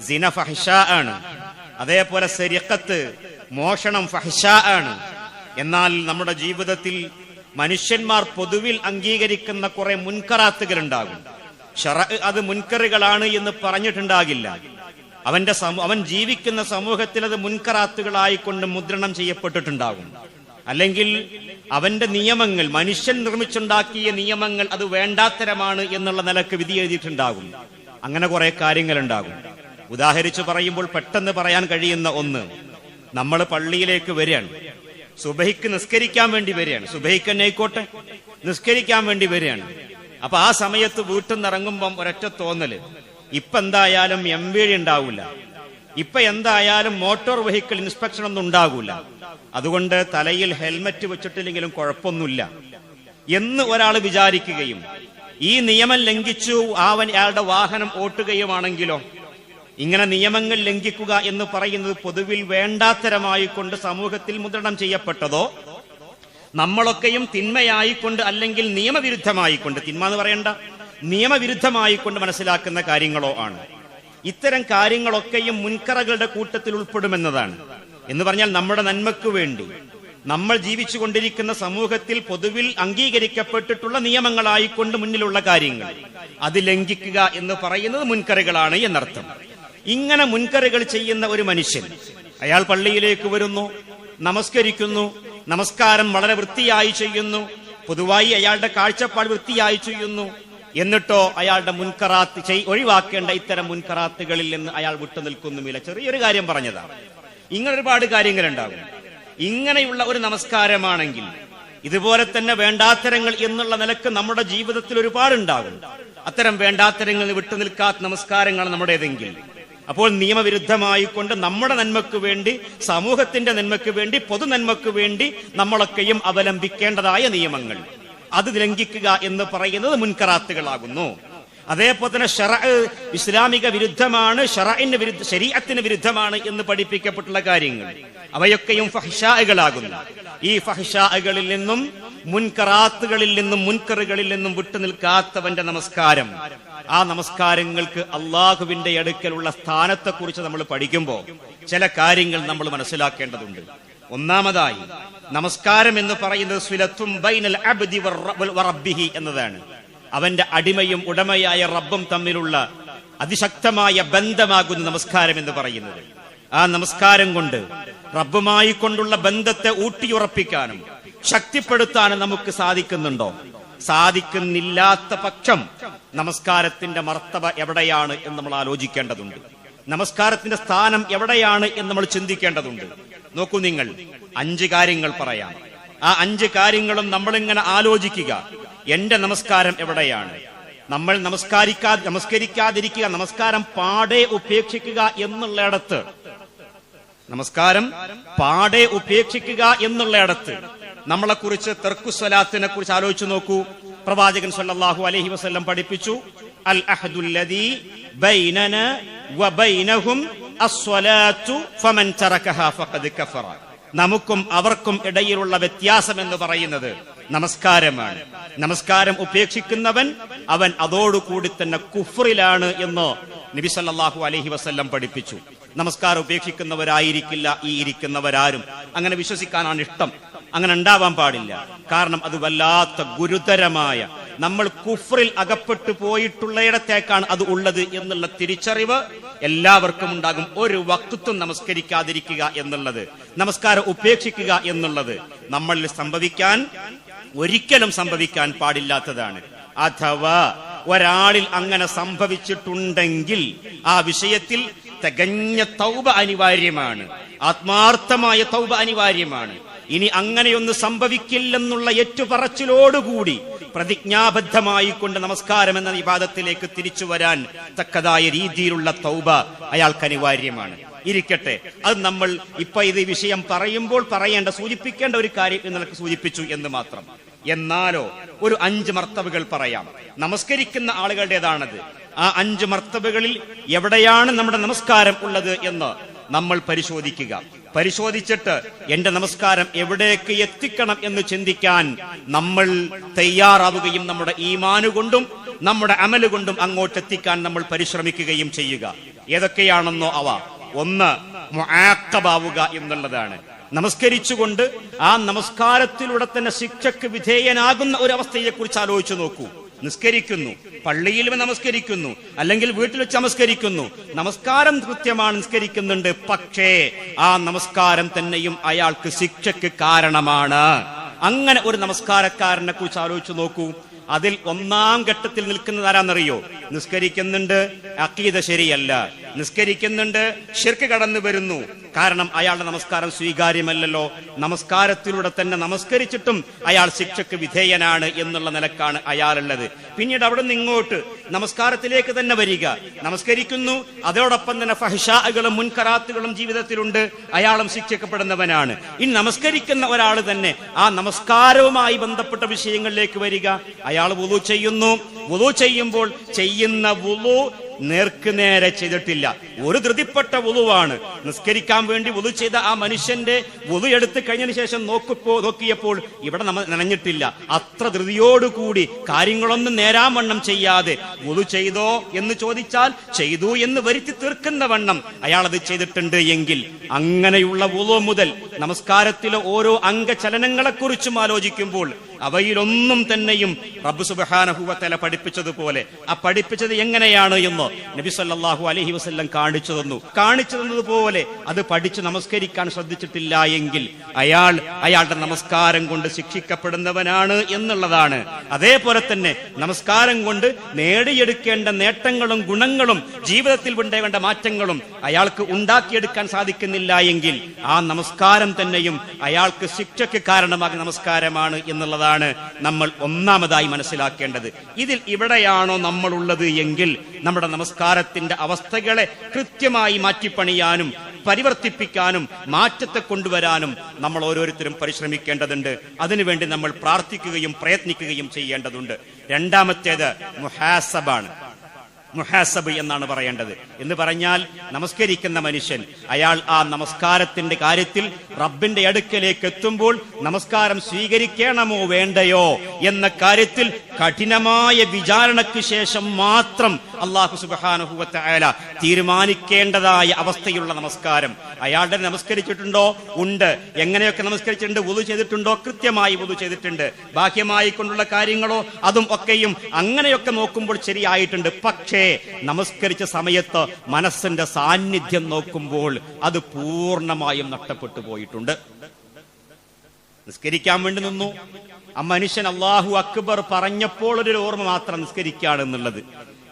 Speaker 1: സിന ഫഹ്ശാ ആണ്, അതേപോലെ സരിഖത്ത്, മോഷണം ഫഹ്ശാ ആണ്. എന്നാൽ നമ്മുടെ ജീവിതത്തിൽ മനുഷ്യന്മാർ പൊതുവിൽ അംഗീകരിക്കുന്ന കുറെ മുൻകറാത്തുകൾ ഉണ്ടാകും. ശറഅ് അത് മുൻകറുകളാണ് എന്ന് പറഞ്ഞിട്ടുണ്ടാകില്ല. അവൻ ജീവിക്കുന്ന സമൂഹത്തിൽ അത് മുൻകറാത്തുകളായിക്കൊണ്ട് മുദ്രണം ചെയ്യപ്പെട്ടിട്ടുണ്ടാകും. അല്ലെങ്കിൽ അവന്റെ നിയമങ്ങൾ, മനുഷ്യൻ നിർമ്മിച്ചുണ്ടാക്കിയ നിയമങ്ങൾ അത് വേണ്ടാത്തരമാണ് എന്നുള്ള നിലക്ക് വിധി എഴുതിയിട്ടുണ്ടാകും. അങ്ങനെ കുറെ കാര്യങ്ങളുണ്ടാകും. ഉദാഹരിച്ചു പറയുമ്പോൾ പെട്ടെന്ന് പറയാൻ കഴിയുന്ന ഒന്ന്, നമ്മൾ പള്ളിയിലേക്ക് വരികയാണ്, സുബഹിക്ക് നിസ്കരിക്കാൻ വേണ്ടി വരികയാണ്, സുബഹിക്ക് തന്നെ ആയിക്കോട്ടെ, നിസ്കരിക്കാൻ വേണ്ടി വരികയാണ്. അപ്പൊ ആ സമയത്ത് വീട്ടിൽ നിന്ന് ഇറങ്ങുമ്പം ഒരൊറ്റ തോന്നല്, ഇപ്പൊ എന്തായാലും MVD ഉണ്ടാവൂല, ഇപ്പൊ എന്തായാലും മോട്ടോർ വെഹിക്കിൾ ഇൻസ്പെക്ഷൻ ഒന്നും ഉണ്ടാകൂല, അതുകൊണ്ട് തലയിൽ ഹെൽമറ്റ് വെച്ചിട്ടില്ലെങ്കിലും കുഴപ്പമൊന്നുമില്ല എന്ന് ഒരാൾ വിചാരിക്കുകയും ഈ നിയമം ലംഘിച്ചു അയാളുടെ വാഹനം ഓട്ടുകയുമാണെങ്കിലോ, ഇങ്ങനെ നിയമങ്ങൾ ലംഘിക്കുക എന്ന് പറയുന്നത് പൊതുവിൽ വേണ്ടാത്തരമായിക്കൊണ്ട് സമൂഹത്തിൽ മുദ്രണം ചെയ്യപ്പെട്ടതോ, നമ്മളൊക്കെയും തിന്മയായിക്കൊണ്ട് അല്ലെങ്കിൽ നിയമവിരുദ്ധമായിക്കൊണ്ട്, തിന്മ എന്ന് പറയണ്ട, നിയമവിരുദ്ധമായിക്കൊണ്ട് മനസ്സിലാക്കുന്ന കാര്യങ്ങളോ ആണ്. ഇത്തരം കാര്യങ്ങളൊക്കെയും മുൻകറകളുടെ കൂട്ടത്തിൽ ഉൾപ്പെടുമെന്നതാണ്. എന്ന് പറഞ്ഞാൽ നമ്മുടെ നന്മയ്ക്ക് വേണ്ടി നമ്മൾ ജീവിച്ചു കൊണ്ടിരിക്കുന്ന സമൂഹത്തിൽ പൊതുവിൽ അംഗീകരിക്കപ്പെട്ടിട്ടുള്ള നിയമങ്ങളായിക്കൊണ്ട് മുന്നിലുള്ള കാര്യങ്ങൾ അത് ലംഘിക്കുക എന്ന് പറയുന്നത് മുൻകറുകളാണ് എന്നർത്ഥം. ഇങ്ങനെ മുൻകറുകൾ ചെയ്യുന്ന ഒരു മനുഷ്യൻ, അയാൾ പള്ളിയിലേക്ക് വരുന്നു, നമസ്കരിക്കുന്നു, നമസ്കാരം വളരെ വൃത്തിയായി ചെയ്യുന്നു, പൊതുവായി അയാളുടെ കാഴ്ചപ്പാട് വൃത്തിയായി ചെയ്യുന്നു, എന്നിട്ടോ അയാളുടെ മുൻകറാത്ത് ഒഴിവാക്കേണ്ട ഇത്തരം മുൻകറാത്തുകളിൽ നിന്ന് അയാൾ വിട്ടുനിൽക്കുന്നുമില്ല. ചെറിയൊരു കാര്യം പറഞ്ഞതാണ്. ഇങ്ങനെ ഒരുപാട് കാര്യങ്ങളുണ്ടാകും. ഇങ്ങനെയുള്ള ഒരു നമസ്കാരമാണെങ്കിൽ ഇതുപോലെ തന്നെ വേണ്ടാത്തരങ്ങൾ എന്നുള്ള നിലക്ക് നമ്മുടെ ജീവിതത്തിൽ ഒരുപാടുണ്ടാകും. അത്തരം വേണ്ടാത്തരങ്ങൾ വിട്ടുനിൽക്കാത്ത നമസ്കാരങ്ങൾ നമ്മുടേതെങ്കിൽ, അപ്പോൾ നിയമവിരുദ്ധമായിക്കൊണ്ട് നമ്മുടെ നന്മയ്ക്ക് വേണ്ടി, സമൂഹത്തിന്റെ നന്മയ്ക്ക് വേണ്ടി, പൊതു നന്മയ്ക്ക് വേണ്ടി നമ്മളൊക്കെയും അവലംബിക്കേണ്ടതായ നിയമങ്ങൾ അത് ലംഘിക്കുക എന്ന് പറയുന്നത് മുൻകറാത്തുകളാകുന്നു. അതേപോലെ തന്നെ ഇസ്ലാമിക വിരുദ്ധമാണ്, ശരീഅത്തിന് വിരുദ്ധമാണ് എന്ന് പഠിപ്പിക്കപ്പെട്ടുള്ള കാര്യങ്ങൾ അവയൊക്കെയും ഫഹ്ശാഅകളാകുന്നു. ഈ ഫഹ്ശാഅകളിൽ നിന്നും മുൻകറാത്തുകളിൽ നിന്നും മുൻകറുകളിൽ നിന്നും വിട്ടുനിൽക്കാത്തവന്റെ നമസ്കാരം, ആ നമസ്കാരങ്ങൾക്ക് അള്ളാഹുവിന്റെ അടുക്കലുള്ള സ്ഥാനത്തെക്കുറിച്ച് നമ്മൾ പഠിക്കുമ്പോൾ ചില കാര്യങ്ങൾ നമ്മൾ മനസ്സിലാക്കേണ്ടതുണ്ട്. ഒന്നാമതായി, നമസ്കാരം എന്ന് പറയുന്നത് സ്വലത്തും ബൈനൽ അബ്ദി വറബ്ബിഹി എന്നതാണ്. അവന്റെ അടിമയും ഉടമയായ റബ്ബും തമ്മിലുള്ള അതിശക്തമായ ബന്ധമാകുന്ന നമസ്കാരം എന്ന് പറയുന്നത്. ആ നമസ്കാരം കൊണ്ട് റബ്ബുമായി കൊണ്ടുള്ള ബന്ധത്തെ ഊട്ടിയുറപ്പിക്കാനും ശക്തിപ്പെടുത്താനും നമുക്ക് സാധിക്കുന്നുണ്ടോ? സാധിക്കുന്നില്ലാത്ത പക്ഷം നമസ്കാരത്തിന്റെ മർത്തബ എവിടെയാണ് എന്ന് നമ്മൾ ആലോചിക്കേണ്ടതുണ്ട്. നമസ്കാരത്തിന്റെ സ്ഥാനം എവിടെയാണ് എന്ന് നമ്മൾ ചിന്തിക്കേണ്ടതുണ്ട്. നോക്കൂ, നിങ്ങൾ 5 കാര്യങ്ങൾ പറയാം. ആ 5 കാര്യങ്ങളും നമ്മളിങ്ങനെ ആലോചിക്കുക. എന്റെ നമസ്കാരം എവിടെയാണ്? നമ്മൾ നമസ്കരിക്കാതിരിക്കുക, നമസ്കാരം പാടെ ഉപേക്ഷിക്കുക എന്നുള്ളയിടത്ത്, നമസ്കാരം പാടെ ഉപേക്ഷിക്കുക എന്നുള്ളയിടത്ത് നമ്മളെക്കുറിച്ച് തർക്കുസ്വലാത്തിനെ കുറിച്ച് ആലോചിച്ചു നോക്കൂ. പ്രവാചകൻ സല്ലല്ലാഹു അലൈഹി വസല്ലം പഠിപ്പിച്ചു, അൽ അഹ്ദുല്ലദീ ബൈനനാ വബൈനഹും അസ്സലാത്തു ഫമൻ തറകഹാ ഫഖദ് കഫറ. നമുക്കും അവർക്കും ഇടയിലുള്ള വ്യത്യാസം എന്ന് പറയുന്നത് നമസ്കാരമാണ്. നമസ്കാരം ഉപേക്ഷിക്കുന്നവൻ അവൻ അതോടുകൂടി തന്നെ കുഫ്റിലാണ് എന്ന് നബി സല്ലല്ലാഹു അലൈഹി വസല്ലം പഠിപ്പിച്ചു. നമസ്കാരം ഉപേക്ഷിക്കുന്നവരായിരിക്കില്ല ഈ ഇരിക്കുന്നവരാരും. അങ്ങനെ വിശ്വസിക്കാനാണ് ഇഷ്ടം. അങ്ങനെ ഉണ്ടാവാൻ പാടില്ല. കാരണം അത് വല്ലാത്ത ഗുരുതരമായ, നമ്മൾ കുഫ്റിൽ അകപ്പെട്ടു പോയിട്ടുള്ളയിടത്തേക്കാണ് അത് ഉള്ളത് എന്നുള്ള തിരിച്ചറിവ് എല്ലാവർക്കും ഉണ്ടാകും. ഒരു വക്തത്വം നമസ്കരിക്കാതിരിക്കുക എന്നുള്ളത്, നമസ്കാരം ഉപേക്ഷിക്കുക എന്നുള്ളത് നമ്മളിൽ ഒരിക്കലും സംഭവിക്കാൻ പാടില്ലാത്തതാണ്. അഥവാ ഒരാളിൽ അങ്ങനെ സംഭവിച്ചിട്ടുണ്ടെങ്കിൽ ആ വിഷയത്തിൽ തികഞ്ഞ തൗബ അനിവാര്യമാണ്, ആത്മാർത്ഥമായ തൗബ അനിവാര്യമാണ്. ഇനി അങ്ങനെയൊന്ന് സംഭവിക്കില്ലെന്നുള്ള ഏറ്റുപറച്ചിലോടുകൂടി പ്രതിജ്ഞാബദ്ധമായി കൊണ്ട് നമസ്കാരം എന്ന ഇബാദത്തിലേക്ക് തിരിച്ചു വരാൻ തക്കതായ രീതിയിലുള്ള തൗബ അയാൾക്ക് അനിവാര്യമാണ്. ഇരിക്കട്ടെ, അത് നമ്മൾ ഇപ്പൊ ഇത് വിഷയം പറയുമ്പോൾ സൂചിപ്പിക്കേണ്ട ഒരു കാര്യം എന്നൊക്കെ സൂചിപ്പിച്ചു എന്ന് മാത്രം. എന്നാലോ ഒരു 5 മർത്തബകൾ പറയാം. നമസ്കരിക്കുന്ന ആളുകളുടേതാണത്. ആ 5 മർത്തബകളിൽ എവിടെയാണ് നമ്മുടെ നമസ്കാരം ഉള്ളത് എന്ന് നമ്മൾ പരിശോധിച്ചിട്ട് എന്റെ നമസ്കാരം എവിടേക്ക് എത്തിക്കണം എന്ന് ചിന്തിക്കാൻ നമ്മൾ തയ്യാറാവുകയും നമ്മുടെ ഈമാന് കൊണ്ടും നമ്മുടെ അമല് കൊണ്ടും അങ്ങോട്ട് എത്തിക്കാൻ നമ്മൾ പരിശ്രമിക്കുകയും ചെയ്യുക. ഏതൊക്കെയാണെന്നോ അവ, 1 മുആഖബാവുക എന്നുള്ളതാണ്. നമസ്കരിച്ചുകൊണ്ട് ആ നമസ്കാരത്തിലൂടെ തന്നെ ശിക്ഷയ്ക്ക് വിധേയനാകുന്ന ഒരു അവസ്ഥയെ കുറിച്ച് ആലോചിച്ചു നോക്കൂ. നിസ്കരിക്കുന്നു, പള്ളിയിൽ നമസ്കരിക്കുന്നു, അല്ലെങ്കിൽ വീട്ടിൽ വെച്ച് നമസ്കരിക്കുന്നു, നമസ്കാരം കൃത്യമാണ്, നിസ്കരിക്കുന്നുണ്ട്. പക്ഷേ ആ നമസ്കാരം തന്നെയും അയാൾക്ക് ശിക്ഷയ്ക്ക് കാരണമാണ്. അങ്ങനെ ഒരു നമസ്കാരക്കാരനെ കുറിച്ച് ആലോചിച്ചു നോക്കൂ. അതിൽ ഒന്നാം ഘട്ടത്തിൽ നിൽക്കുന്നത് ആരാന്നറിയോ? നിസ്കരിക്കുന്നുണ്ട്, അഖീദ ശരിയല്ല, നിസ്കരിക്കുന്നുണ്ട്, ശിർക്ക് കടന്നു വരുന്നു. കാരണം അയാളുടെ നമസ്കാരം സ്വീകാര്യമല്ലല്ലോ. നമസ്കാരത്തിലൂടെ തന്നെ നമസ്കരിച്ചിട്ടും അയാൾ ശിക്ഷയ്ക്ക് വിധേയനാണ് എന്നുള്ള നിലക്കാണ് അയാളുള്ളത്. പിന്നീട് അവിടെ നിന്ന് ഇങ്ങോട്ട് നമസ്കാരത്തിലേക്ക് തന്നെ വരിക, നമസ്കരിക്കുന്നു, അതോടൊപ്പം തന്നെ ഫഹ്ശാഅകളും മുൻകറാത്തുകളും ജീവിതത്തിലുണ്ട്, അയാളും ശിക്ഷിക്കപ്പെടുന്നവനാണ്. ഇനി നമസ്കരിക്കുന്ന ഒരാൾ തന്നെ ആ നമസ്കാരവുമായി ബന്ധപ്പെട്ട വിഷയങ്ങളിലേക്ക് വരിക. അയാൾ വുളു ചെയ്യുന്നു, വുളു ചെയ്യുമ്പോൾ ചെയ്യുന്ന വുളു നേർക്കുനേരെ ചെയ്തിട്ടില്ല, ഒരു ധൃതിപ്പെട്ട വുളുവാണ്. നിസ്കരിക്കാൻ വേണ്ടി വുളു ചെയ്ത ആ മനുഷ്യന്റെ വുളു എടുത്ത് കഴിഞ്ഞതിന് ശേഷം നോക്കിയപ്പോൾ ഇവിടെ നനഞ്ഞിട്ടില്ല. അത്ര ധൃതിയോടുകൂടി കാര്യങ്ങളൊന്നും നേരാവണ്ണം ചെയ്യാതെ വുളു ചെയ്തോ എന്ന് ചോദിച്ചാൽ ചെയ്തു എന്ന് വരുത്തി തീർക്കുന്ന വണ്ണം അയാൾ അത് ചെയ്തിട്ടുണ്ട് എങ്കിൽ അങ്ങനെയുള്ള വുളു മുതൽ നമസ്കാരത്തിലെ ഓരോ അംഗചലനങ്ങളെക്കുറിച്ചും ആലോചിക്കുമ്പോൾ അവയിലൊന്നും തന്നെയും റബ്ബ് സുബ്ഹാനഹു വ തആല പഠിപ്പിച്ചതുപോലെ, ആ പഠിപ്പിച്ചത് എങ്ങനെയാണ് എന്ന് നബി സല്ലല്ലാഹു അലൈഹി വസല്ലം കാണിച്ചു തന്നതുപോലെ അത് പഠിച്ച് നമസ്കരിക്കാൻ ശ്രദ്ധിച്ചിട്ടില്ല എങ്കിൽ അയാളുടെ നമസ്കാരം കൊണ്ട് ശിക്ഷിക്കപ്പെടുന്നവനാണ് എന്നുള്ളതാണ്. അതേപോലെ തന്നെ നമസ്കാരം കൊണ്ട് നേടിയെടുക്കേണ്ട നേട്ടങ്ങളും ഗുണങ്ങളും ജീവിതത്തിൽ ഉണ്ടാകേണ്ട മാറ്റങ്ങളും അയാൾക്ക് ഉണ്ടാക്കിയെടുക്കാൻ സാധിക്കുന്നില്ല എങ്കിൽ ആ നമസ്കാരം തന്നെയും അയാൾക്ക് ശിക്ഷയ്ക്ക് കാരണമാകുന്ന നമസ്കാരമാണ് എന്നുള്ളതാണ് നമ്മൾ ഒന്നാമതായി മനസ്സിലാക്കേണ്ടത്. ഇതിൽ ഇവിടെയാണോ നമ്മളുള്ളത് എങ്കിൽ നമ്മുടെ നമസ്കാരത്തിന്റെ അവസ്ഥകളെ കൃത്യമായി മാറ്റിപ്പണിയാനും പരിവർത്തിപ്പിക്കാനും മാറ്റത്തെ കൊണ്ടുവരാനും നമ്മൾ ഓരോരുത്തരും പരിശ്രമിക്കേണ്ടതുണ്ട്. അതിനുവേണ്ടി നമ്മൾ പ്രാർത്ഥിക്കുകയും പ്രയത്നിക്കുകയും ചെയ്യേണ്ടതുണ്ട്. രണ്ടാമത്തേത് മുഹാസബാണ്. മുഹാസബ് എന്നാണ് പറയേണ്ടത്. എന്ന് പറഞ്ഞാൽ നമസ്കരിക്കുന്ന മനുഷ്യൻ അയാൾ ആ നമസ്കാരത്തിന്റെ കാര്യത്തിൽ റബ്ബിന്റെ അടുക്കലേക്ക് എത്തുമ്പോൾ നമസ്കാരം സ്വീകരിക്കണമോ വേണ്ടയോ എന്ന കാര്യത്തിൽ കഠിനമായ വിചാരണയ്ക്ക് ശേഷം മാത്രം അല്ലാഹു സുബ്ഹാനഹു വ തആല തീരുമാനിക്കേണ്ടതായ അവസ്ഥയുള്ള നമസ്കാരം. അയാളുടെ നമസ്കരിച്ചിട്ടുണ്ടോ? ഉണ്ട്. എങ്ങനെയൊക്കെ നമസ്കരിച്ചിട്ടുണ്ട്? വുളു ചെയ്തിട്ടുണ്ടോ? കൃത്യമായി വുളു ചെയ്തിട്ടുണ്ട്. ബാഹ്യമായി കൊണ്ടുള്ള കാര്യങ്ങളോ അതും ഒക്കെയും അങ്ങനെയൊക്കെ നോക്കുമ്പോൾ ശരിയായിട്ടുണ്ട്. പക്ഷേ നമസ്കരിച്ച സമയത്ത് മനസ്സിന്റെ സാന്നിധ്യം നോക്കുമ്പോൾ അത് പൂർണ്ണമായും നഷ്ടപ്പെട്ടു പോയിട്ടുണ്ട്. നിസ്കരിക്കാൻ വേണ്ടി നിന്നു, ആ മനുഷ്യൻ അല്ലാഹു അക്ബർ പറഞ്ഞപ്പോൾ ഒരു ഓർമ്മ മാത്രം നിസ്കരിക്കുകയാണെന്നുള്ളത്.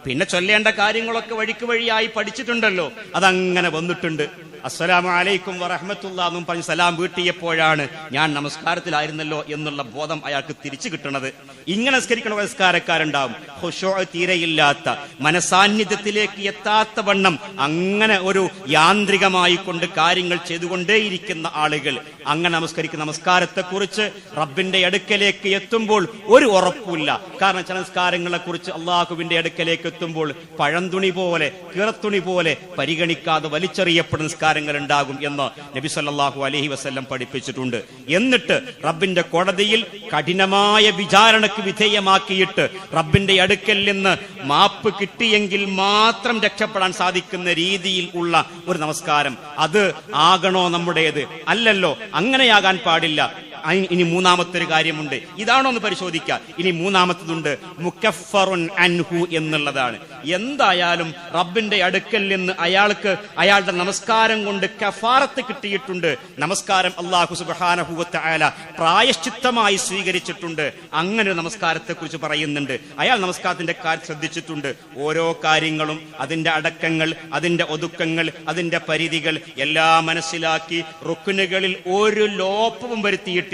Speaker 1: പിന്നെ ചൊല്ലേണ്ട കാര്യങ്ങളൊക്കെ വഴിക്ക് വഴിയായി പഠിച്ചിട്ടുണ്ടല്ലോ, അതങ്ങനെ വന്നിട്ടുണ്ട്. അസ്സലാമു അലൈക്കും വറഹ്മത്തുള്ളാഹി എന്നും പറഞ്ഞ് സലാം വീട്ടിയപ്പോഴാണ് ഞാൻ നമസ്കാരത്തിലായിരുന്നല്ലോ എന്നുള്ള ബോധം അയാൾക്ക് തിരിച്ചു കിട്ടുന്നത്. ഇങ്ങനെ നിസ്കരിക്കുന്ന നമസ്കാരക്കാരുണ്ടാവും. ഖുശൂ തീരെയില്ലാത്ത, മനസാന്നിധ്യത്തിലേക്ക് എത്താത്ത വണ്ണം അങ്ങനെ ഒരു യാന്ത്രികമായി കൊണ്ട് കാര്യങ്ങൾ ചെയ്തുകൊണ്ടേയിരിക്കുന്ന ആളുകൾ. അങ്ങനെ നമസ്കരിക്കുന്ന നമസ്കാരത്തെക്കുറിച്ച് റബ്ബിന്റെ അടുക്കലേക്ക് എത്തുമ്പോൾ ഒരു ഉറപ്പില്ല. കാരണം ചില നമസ്കാരങ്ങളെ കുറിച്ച് അള്ളാഹുവിന്റെ അടുക്കലേക്ക് എത്തുമ്പോൾ പഴന്തുണി പോലെ, കീറത്തുണി പോലെ പരിഗണിക്കാതെ വലിച്ചെറിയപ്പെടുന്ന നിസ്കാരങ്ങൾ ഉണ്ടാകും എന്ന് നബി സല്ലല്ലാഹു അലൈഹി വസല്ലം പഠിപ്പിച്ചിട്ടുണ്ട്. എന്നിട്ട് റബ്ബിന്റെ കോടതിയിൽ കഠിനമായ വിചാരണയ്ക്ക് വിധേയമാക്കിയിട്ട് റബ്ബിന്റെ അടുക്കൽ നിന്ന് മാപ്പ് കിട്ടിയെങ്കിൽ മാത്രം രക്ഷപ്പെടാൻ സാധിക്കുന്ന രീതിയിൽ ഉള്ള ഒരു നമസ്കാരം, അത് ആകണോ നമ്മുടേത്? അല്ലല്ലോ, അങ്ങനെയാകാൻ പാടില്ല. ഇനി മൂന്നാമത്തെ ഒരു കാര്യമുണ്ട്, ഇതാണോ എന്ന് പരിശോധിക്കുക. ഇനി മൂന്നാമത്തതുണ്ട്, മുക്കഫറുൻ അൻഹു എന്നുള്ളതാണ്. എന്തായാലും റബ്ബിന്റെ അടുക്കൽ നിന്ന് അയാൾക്ക് അയാളുടെ നമസ്കാരം കൊണ്ട് കഫാറത്ത് കിട്ടിയിട്ടുണ്ട്. നമസ്കാരം അല്ലാഹു സുബ്ഹാനഹു വ തആല പ്രായശ്ചിത്തമായി സ്വീകരിച്ചിട്ടുണ്ട്. അങ്ങനെ ഒരു നമസ്കാരത്തെ കുറിച്ച് പറയുന്നുണ്ട്. അയാൾ നമസ്കാരത്തിന്റെ കാര്യം ശ്രദ്ധിച്ചിട്ടുണ്ട്. ഓരോ കാര്യങ്ങളും, അതിന്റെ അടക്കങ്ങൾ, അതിന്റെ ഒതുക്കങ്ങൾ, അതിന്റെ പരിധികൾ എല്ലാം മനസ്സിലാക്കി റുക്നുകളിൽ ഒരു ലോപവും വരുത്തിയിട്ടില്ല.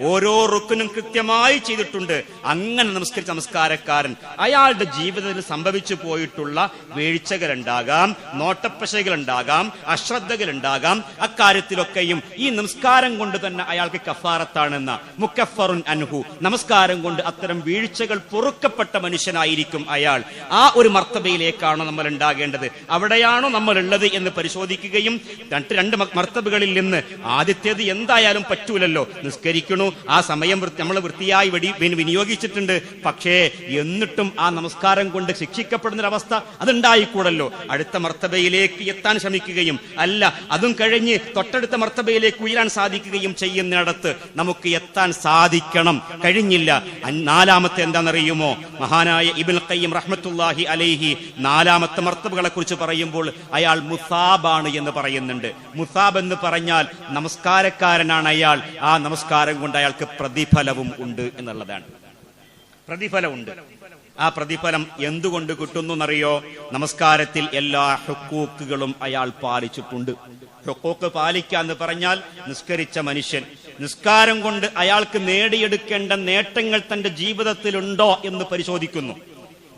Speaker 1: ഓരോ റുക്നും കൃത്യമായി ചെയ്തിട്ടുണ്ട്. അങ്ങനെ നമസ്കരിച്ച നമസ്കാരക്കാരൻ അയാളുടെ ജീവിതത്തിൽ സംഭവിച്ചു പോയിട്ടുള്ള വീഴ്ചകൾ ഉണ്ടാകാം, നോട്ടപ്പശകൾ ഉണ്ടാകാം, അശ്രദ്ധകൾ ഉണ്ടാകാം. അക്കാര്യത്തിലൊക്കെയും ഈ നമസ്കാരം കൊണ്ട് തന്നെ അയാൾക്ക് കഫാറത്താണെന്ന മുക്കഫറുൻ അൻഹു, നമസ്കാരം കൊണ്ട് അത്തരം വീഴ്ചകൾ പൊറുക്കപ്പെട്ട മനുഷ്യനായിരിക്കും അയാൾ. ആ ഒരു മർത്തബയിലേക്കാണോ നമ്മൾ ഉണ്ടാകേണ്ടത്? അവിടെയാണോ നമ്മൾ ഉള്ളത് എന്ന് പരിശോധിക്കുകയും രണ്ട് മർത്തബകളിൽ നിന്ന് ആദ്യത്തേത് എന്തായാലും പറ്റൂലല്ലോ, നിസ്കരിക്കണു, ആ സമയം നമ്മൾ വൃത്തിയായി വിനിയോഗിച്ചിട്ടുണ്ട്. പക്ഷേ എന്നിട്ടും ആ നമസ്കാരം കൊണ്ട് ശിക്ഷിക്കപ്പെടുന്നൊരവസ്ഥ അതുണ്ടായിക്കൂടല്ലോ. അടുത്ത മർത്തബയിലേക്ക് എത്താൻ ശ്രമിക്കുകയും അല്ല അതും കഴിഞ്ഞ് തൊട്ടടുത്ത മർത്തബയിലേക്ക് ഉയരാൻ സാധിക്കുകയും ചെയ്യുന്നിടത്ത് നമുക്ക് എത്താൻ സാധിക്കണം. കഴിഞ്ഞില്ല. നാലാമത്തെ എന്താണെന്നറിയുമോ? മഹാനായ ഇബ്നുൽ ഖയ്യിം റഹ്മത്തുള്ളാഹി അലൈഹി നാലാമത്തെ മർത്തബകളെ കുറിച്ച് പറയുമ്പോൾ അയാൾ മുസാബാണ് എന്ന് പറയുന്നുണ്ട്. മുസാബ് എന്ന് പറഞ്ഞാൽ നമസ്കാരക്കാരനാണ് അയാൾ. ആ നമസ്കാരം കൊണ്ട് അയാൾക്ക് പ്രതിഫലവും ഉണ്ട് എന്നുള്ളതാണ്. പ്രതിഫലമുണ്ട്. ആ പ്രതിഫലം എന്തുകൊണ്ട് കിട്ടുന്നു എന്നറിയോ? നമസ്കാരത്തിൽ എല്ലാ ഹുക്കൂക്കുകളും അയാൾ പാലിച്ചിട്ടുണ്ട്. ഹുക്കൂക്ക് പാലിക്കുക എന്ന് പറഞ്ഞാൽ നിസ്കരിച്ച മനുഷ്യൻ നിസ്കാരം കൊണ്ട് അയാൾക്ക് നേടിയെടുക്കേണ്ട നേട്ടങ്ങൾ തന്റെ ജീവിതത്തിലുണ്ടോ എന്ന് പരിശോധിക്കുന്നു.